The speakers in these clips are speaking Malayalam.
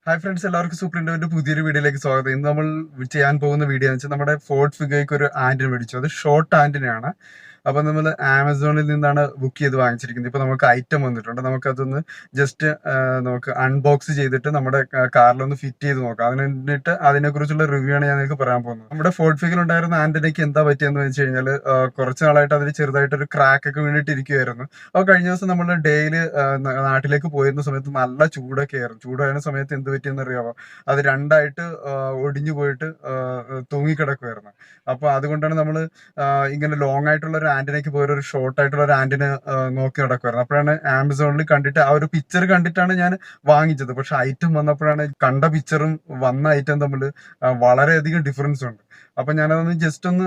ഹായ് ഫ്രണ്ട്സ്, എല്ലാവർക്കും സൂപ്രിന്റോന്റെ പുതിയൊരു വീഡിയോയിലേക്ക് സ്വാഗതം. ഇന്ന് നമ്മൾ ചെയ്യാൻ പോകുന്ന വീഡിയോ എന്ന് വെച്ചാൽ നമ്മുടെ ഫോർട്ട് ഫിഗോയ്ക്ക് ഒരു ആന്റിന മേടിച്ചു. അത് ഷോർട്ട് ആന്റിനയാണ്. അപ്പൊ നമ്മൾ ആമസോണിൽ നിന്നാണ് ബുക്ക് ചെയ്ത് വാങ്ങിച്ചിരിക്കുന്നത്. ഇപ്പൊ നമുക്ക് ഐറ്റം വന്നിട്ടുണ്ട്. നമുക്കതൊന്ന് ജസ്റ്റ് നമുക്ക് അൺബോക്സ് ചെയ്തിട്ട് നമ്മുടെ കാറിലൊന്ന് ഫിറ്റ് ചെയ്ത് നോക്കാം. അതിനിട്ട് അതിനെക്കുറിച്ചുള്ള റിവ്യൂ ആണ് ഞാൻ നിങ്ങൾക്ക് പറയാൻ പോകുന്നത്. നമ്മുടെ ഫോർട്ട് ഫിഗിൽ ഉണ്ടായിരുന്ന ആന്റിനയ്ക്ക് എന്താ പറ്റിയെന്ന് വെച്ച് കഴിഞ്ഞാൽ കുറച്ച് നാളായിട്ട് അതിൽ ചെറുതായിട്ടൊരു ക്രാക്ക് ഒക്കെ വീണിട്ടിരിക്കുവായിരുന്നു. അപ്പോൾ കഴിഞ്ഞ ദിവസം നമ്മൾ ഡെയിലി നാട്ടിലേക്ക് പോയിരുന്ന സമയത്ത് നല്ല ചൂടൊക്കെ ആയിരുന്നു. ചൂടായിരുന്ന സമയത്ത് എന്ത് പറ്റിയെന്ന് അറിയാമോ? അത് രണ്ടായിട്ട് ഒടിഞ്ഞു പോയിട്ട് തൂങ്ങിക്കിടക്കുമായിരുന്നു. അപ്പൊ അതുകൊണ്ടാണ് നമ്മൾ ഇങ്ങനെ ലോങ് ആയിട്ടുള്ള ഒരു ആന്റിനയ്ക്ക് പോയ ഒരു ഷോർട്ട് ആയിട്ടുള്ള ഒരു ആന്റിന നോക്കി നടക്കുമായിരുന്നു. അപ്പോഴാണ് ആമസോണിൽ കണ്ടിട്ട് ആ ഒരു പിക്ചർ കണ്ടിട്ടാണ് ഞാൻ വാങ്ങിച്ചത്. പക്ഷെ ഐറ്റം വന്നപ്പോഴാണ് കണ്ട പിക്ചറും വന്ന ഐറ്റം തമ്മിൽ വളരെയധികം ഡിഫറൻസ് ഉണ്ട്. അപ്പൊ ഞാനതൊന്ന് ജസ്റ്റ് ഒന്ന്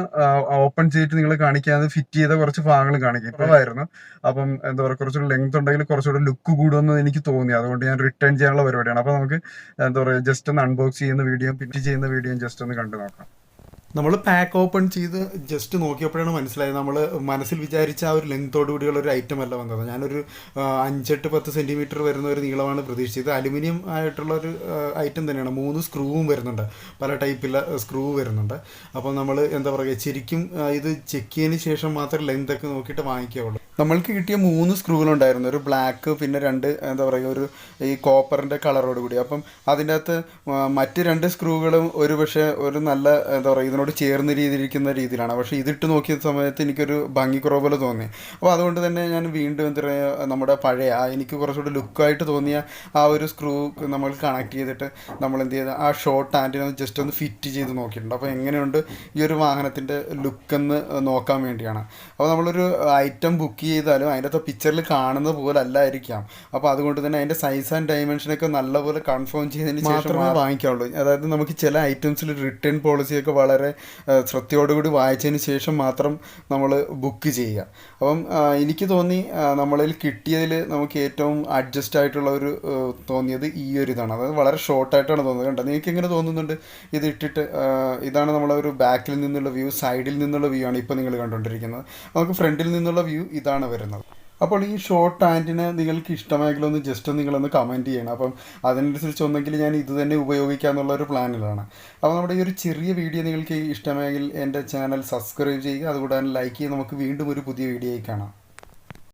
ഓപ്പൺ ചെയ്തിട്ട് നിങ്ങളെ കാണിക്കാതെ ഫിറ്റ് ചെയ്ത കുറച്ച് ഭാഗങ്ങൾ കാണിക്കും. ഇപ്പോഴായിരുന്നു അപ്പം എന്താ പറയുക, കുറച്ചുകൂടി ലെങ്ത് ഉണ്ടെങ്കിൽ കുറച്ചുകൂടി ലുക്ക് കൂടുമെന്ന് എനിക്ക് തോന്നി. അതുകൊണ്ട് ഞാൻ റിട്ടേൺ ചെയ്യാനുള്ള പരിപാടിയാണ്. അപ്പൊ നമുക്ക് എന്താ പറയുക, ജസ്റ്റ് ഒന്ന് അൺബോക്സ് ചെയ്യുന്ന വീഡിയോ ഫിറ്റ് ചെയ്യുന്ന വീഡിയോ ജസ്റ്റ് ഒന്ന് കണ്ടു നോക്കാം. നമ്മൾ പാക്ക് ഓപ്പൺ ചെയ്ത് ജസ്റ്റ് നോക്കിയപ്പോഴാണ് മനസ്സിലായത് നമ്മൾ മനസ്സിൽ വിചാരിച്ച ആ ഒരു ലെങ്തോട് കൂടിയുള്ള ഒരു ഐറ്റം അല്ല വന്നത്. ഞാനൊരു 5-10 സെൻറ്റിമീറ്റർ വരുന്ന ഒരു നീളമാണ് പ്രതീക്ഷിച്ചത്. അലുമിനിയം ആയിട്ടുള്ള ഒരു ഐറ്റം തന്നെയാണ്. 3 സ്ക്രൂവും വരുന്നുണ്ട്, പല ടൈപ്പിലെ സ്ക്രൂ വരുന്നുണ്ട്. അപ്പോൾ നമ്മൾ എന്താ പറയുക, ശരിക്കും ഇത് ചെക്ക് ചെയ്തതിന് ശേഷം മാത്രം ലെങ്തൊക്കെ നോക്കിയിട്ട് വാങ്ങിക്കാവുള്ളൂ. നമ്മൾക്ക് കിട്ടിയ 3 സ്ക്രൂകളുണ്ടായിരുന്നു. ഒരു ബ്ലാക്ക്, പിന്നെ 2 എന്താ പറയുക, ഒരു ഈ കോപ്പറിൻ്റെ കളറോട് കൂടി. അപ്പം അതിൻ്റെ അകത്ത് മറ്റ് 2 സ്ക്രൂകളും ഒരു പക്ഷേ ഒരു നല്ല എന്താ പറയുക ഇതിനോട് ചേർന്ന് രീതിയിരിക്കുന്ന രീതിയിലാണ്. പക്ഷേ ഇതിട്ട് നോക്കിയ സമയത്ത് എനിക്കൊരു ഭംഗിക്കുറവ് പോലെ തോന്നി. അപ്പോൾ അതുകൊണ്ട് തന്നെ ഞാൻ വീണ്ടും എന്താ പറയുക, നമ്മുടെ പഴയ എനിക്ക് കുറച്ചുകൂടി ലുക്കായിട്ട് തോന്നിയ ആ ഒരു സ്ക്രൂ നമ്മൾ കണക്ട് ചെയ്തിട്ട് നമ്മൾ എന്ത് ചെയ്ത് ആ ഷോർട്ട് ആൻറ്റിനെ ജസ്റ്റ് ഒന്ന് ഫിറ്റ് ചെയ്ത് നോക്കിയിട്ടുണ്ട്. അപ്പോൾ എങ്ങനെയുണ്ട് ഈ ഒരു വാഹനത്തിൻ്റെ ലുക്കെന്ന് നോക്കാൻ വേണ്ടിയാണ്. അപ്പോൾ നമ്മളൊരു ഐറ്റം ബുക്ക് ചെയ്താലും അതിൻ്റെ അകത്ത് പിക്ചറിൽ കാണുന്നത് പോലെ അല്ലായിരിക്കാം. അപ്പോൾ അതുകൊണ്ട് തന്നെ അതിൻ്റെ സൈസ് ആൻഡ് ഡയമെൻഷനൊക്കെ നല്ലപോലെ കൺഫേം ചെയ്തതിന് മാത്രമേ വാങ്ങിക്കാവുള്ളൂ. അതായത് നമുക്ക് ചില ഐറ്റംസിൽ റിട്ടേൺ പോളിസിയൊക്കെ വളരെ ശ്രദ്ധയോടുകൂടി വായിച്ചതിന് ശേഷം മാത്രം നമ്മൾ ബുക്ക് ചെയ്യുക. അപ്പം എനിക്ക് തോന്നി നമ്മളിൽ കിട്ടിയതിൽ നമുക്ക് ഏറ്റവും അഡ്ജസ്റ്റ് ആയിട്ടുള്ള ഒരു തോന്നിയത് ഈ ഒരു ഇതാണ്. അതായത് വളരെ ഷോർട്ടായിട്ടാണ് തോന്നുന്നത്. കണ്ടോ, നിങ്ങൾക്ക് എങ്ങനെ തോന്നുന്നുണ്ട് ഇത് ഇട്ടിട്ട്? ഇതാണ് നമ്മളെ ഒരു ബാക്കിൽ നിന്നുള്ള വ്യൂ. സൈഡിൽ നിന്നുള്ള വ്യൂ ആണ് ഇപ്പോൾ നിങ്ങൾ കണ്ടുകൊണ്ടിരിക്കുന്നത്. നമുക്ക് ഫ്രണ്ടിൽ നിന്നുള്ള വ്യൂ ഇതാണ് വരുന്നത്. അപ്പോൾ ഈ ഷോർട്ട് ആൻറ്റിന നിങ്ങൾക്ക് ഇഷ്ടമായെങ്കിൽ ഒന്ന് ജസ്റ്റ് നിങ്ങളൊന്ന് കമൻറ്റ് ചെയ്യണം. അപ്പം അതിനനുസരിച്ച് ഒന്നെങ്കിൽ ഞാൻ ഇത് തന്നെ ഉപയോഗിക്കാമെന്നുള്ളൊരു പ്ലാനിലാണ്. അപ്പോൾ നമ്മുടെ ഈ ഒരു ചെറിയ വീഡിയോ നിങ്ങൾക്ക് ഇഷ്ടമായെങ്കിൽ എൻ്റെ ചാനൽ സബ്സ്ക്രൈബ് ചെയ്യുക, അതുകൂടാതെ ലൈക്ക് ചെയ്യുക. നമുക്ക് വീണ്ടും ഒരു പുതിയ വീഡിയോയിൽ കാണാം.